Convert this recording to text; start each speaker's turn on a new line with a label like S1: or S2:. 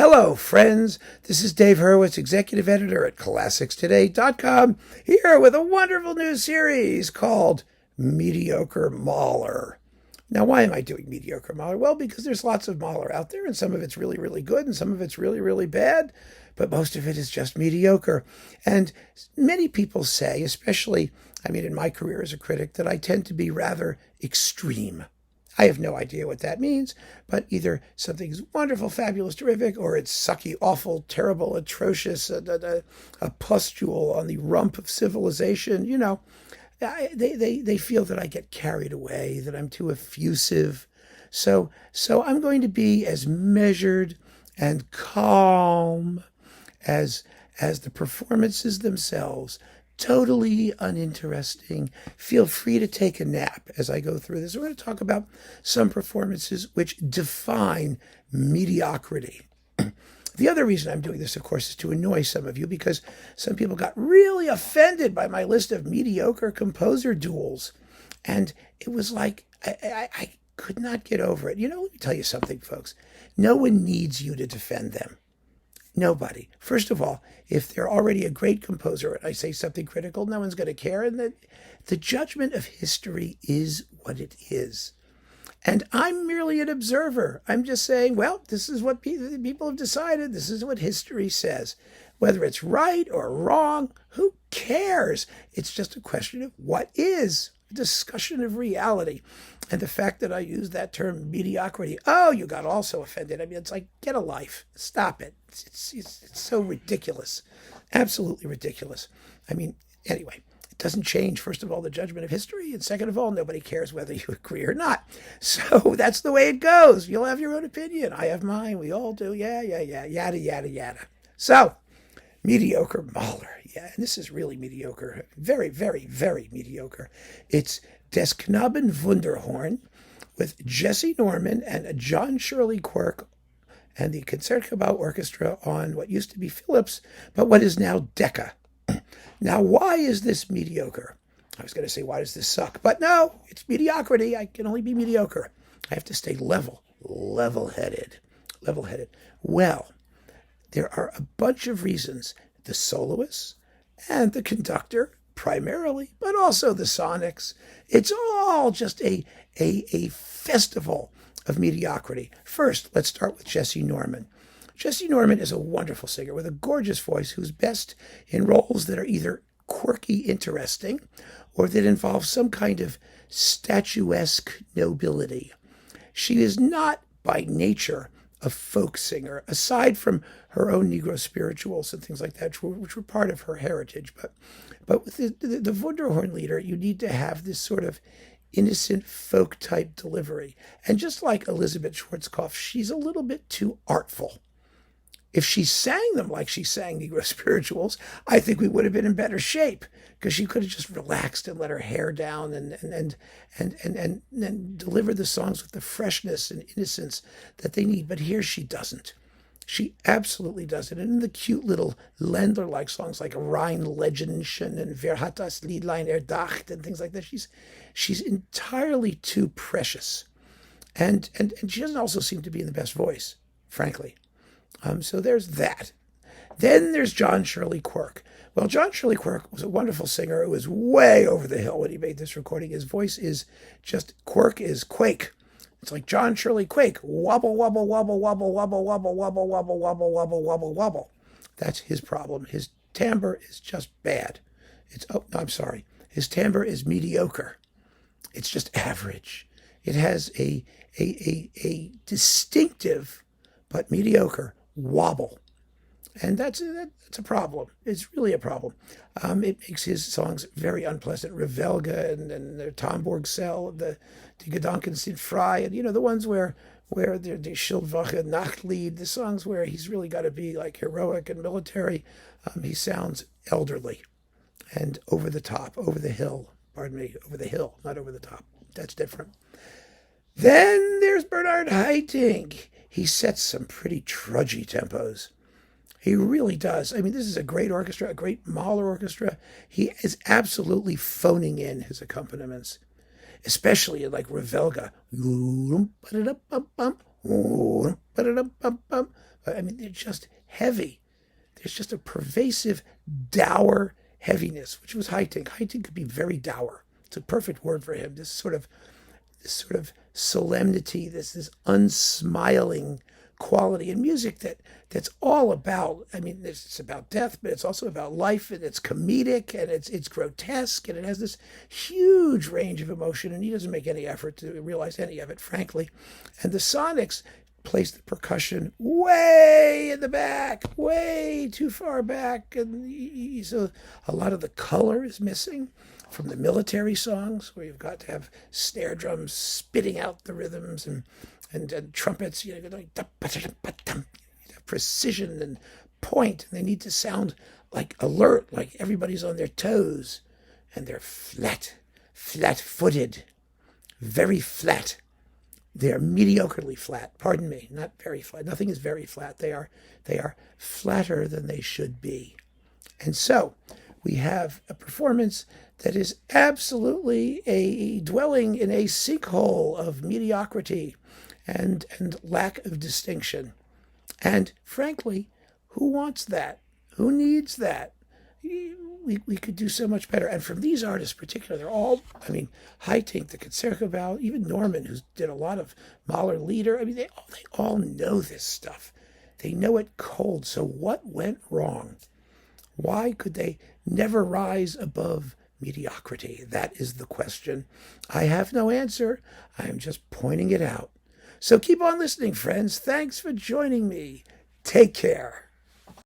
S1: Hello, friends. This is Dave Hurwitz, executive editor at ClassicsToday.com, here with a wonderful new series called Mediocre Mahler. Now, why am I doing Mediocre Mahler? Well, because there's lots of Mahler out there, and some of it's really, really good, and some of it's really, really bad, but most of it is just mediocre. And many people say, especially, in my career as a critic, that I tend to be rather extreme. I have no idea what that means, but either something's wonderful, fabulous, terrific, or it's sucky, awful, terrible, atrocious, a pustule on the rump of civilization. They feel that I get carried away, that I'm too effusive. So I'm going to be as measured and calm as the performances themselves. Totally uninteresting. Feel free to take a nap as I go through this. We're going to talk about some performances which define mediocrity. The other reason I'm doing this, of course, is to annoy some of you, because some people got really offended by my list of mediocre composer duels. And it was like, I could not get over it. Let me tell you something, folks. No one needs you to defend them. Nobody. First of all, if they're already a great composer and I say something critical, no one's going to care. And the judgment of history is what it is. And I'm merely an observer. I'm just saying, well, this is what people have decided. This is what history says. Whether it's right or wrong, who cares? It's just a question of what is. A discussion of reality. And the fact that I use that term mediocrity, you got also offended. It's like, get a life. Stop it. It's so ridiculous. Absolutely ridiculous. Anyway, it doesn't change, first of all, the judgment of history. And second of all, nobody cares whether you agree or not. So that's the way it goes. You'll have your own opinion. I have mine. We all do. Yeah, yada, yada, yada. So, mediocre Mahler. Yeah, and this is really mediocre. Very, very, very mediocre. It's Des Knaben Wunderhorn with Jessye Norman and John Shirley Quirk and the Concertgebouw Orchestra on what used to be Philips, but what is now Decca. Now, why is this mediocre? I was going to say, why does this suck? But no, it's mediocrity. I can only be mediocre. I have to stay level-headed. Well, there are a bunch of reasons. The soloists and the conductor, primarily, but also the sonics. It's all just a festival of mediocrity. First, let's start with Jessye Norman. Jessye Norman is a wonderful singer with a gorgeous voice who's best in roles that are either quirky, interesting, or that involve some kind of statuesque nobility. She is not, by nature, a folk singer, aside from her own Negro spirituals and things like that, which were part of her heritage. But with the Wunderhorn leader, you need to have this sort of innocent folk-type delivery. And just like Elizabeth Schwarzkopf, she's a little bit too artful. If she sang them like she sang Negro spirituals, I think we would have been in better shape, because she could have just relaxed and let her hair down and deliver the songs with the freshness and innocence that they need. But here she doesn't. She absolutely doesn't. And in the cute little Ländler-like songs like Rheinlegenden and Wer hat das Liedlein erdacht and things like that, she's entirely too precious. And she doesn't also seem to be in the best voice, frankly. So there's that. Then there's John Shirley Quirk. Well, John Shirley Quirk was a wonderful singer who was way over the hill when he made this recording. His voice is just, Quirk is Quake. It's like John Shirley Quake. Wobble, wobble, wobble, wobble, wobble, wobble, wobble, wobble, wobble, wobble, wobble, wobble. That's his problem. His timbre is just bad. His timbre is mediocre. It's just average. It has a distinctive but mediocre wobble. And that's a problem. It's really a problem. It makes his songs very unpleasant. Revelge and the Tambourg Cell, the Gedanken sind frei, and the ones where the Schildwache Nachtlied, the songs where he's really got to be like heroic and military. He sounds elderly and over the top, over the hill, not over the top. That's different. Then there's Bernard Haitink. He sets some pretty trudgy tempos. He really does. This is a great orchestra, a great Mahler orchestra. He is absolutely phoning in his accompaniments, especially in like Revelge. I mean, they're just heavy. There's just a pervasive dour heaviness, which was Haitink. Haitink could be very dour. It's a perfect word for him. This sort of solemnity, this unsmiling quality in music that's all about. I mean, it's about death, but it's also about life, and it's comedic, and it's grotesque, and it has this huge range of emotion. And he doesn't make any effort to realize any of it, frankly. And the Sonics place the percussion way in the back, way too far back, and so a lot of the color is missing from the military songs, where you've got to have snare drums spitting out the rhythms, and trumpets, going precision and point. And they need to sound like alert, like everybody's on their toes, and they're flat-footed, very flat. They are mediocrely flat. Pardon me, not very flat. Nothing is very flat. They are flatter than they should be. And so we have a performance that is absolutely a dwelling in a sinkhole of mediocrity and lack of distinction. And frankly, who wants that? Who needs that? We could do so much better. And from these artists particularly, they're all, I mean, Haitink, the Concertgebouw, even Norman, who did a lot of Mahler Lieder. I mean, they all know this stuff. They know it cold. So what went wrong? Why could they never rise above mediocrity? That is the question. I have no answer. I am just pointing it out. So keep on listening, friends. Thanks for joining me. Take care.